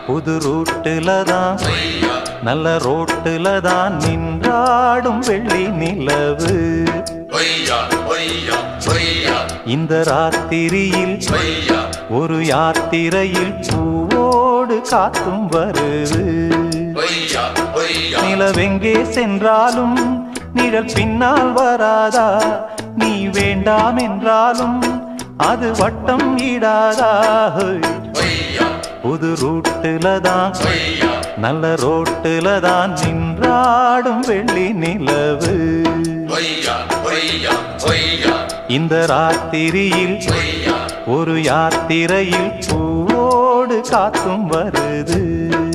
புது ரூட்டுல தான் நல்ல ரோட்டுல தான் நின்றாடும் வெள்ளி நிலவு. இந்த ராத்திரியில் ஒரு யாத்திரையில் பூவோடு காத்தும் வருது. நிலவெங்கே சென்றாலும் நிழல் பின்னால் வராதா? நீ வேண்டாம் என்றாலும் அது வட்டம் இடாதா? புது ரூட்டுல தான் நல்ல ரோட்டுல தான் நின்றாடும் வெள்ளி நிலவு. இந்த ராத்திரியில் ஒரு யாத்திரையில் பூவோடு காத்தும் வருது.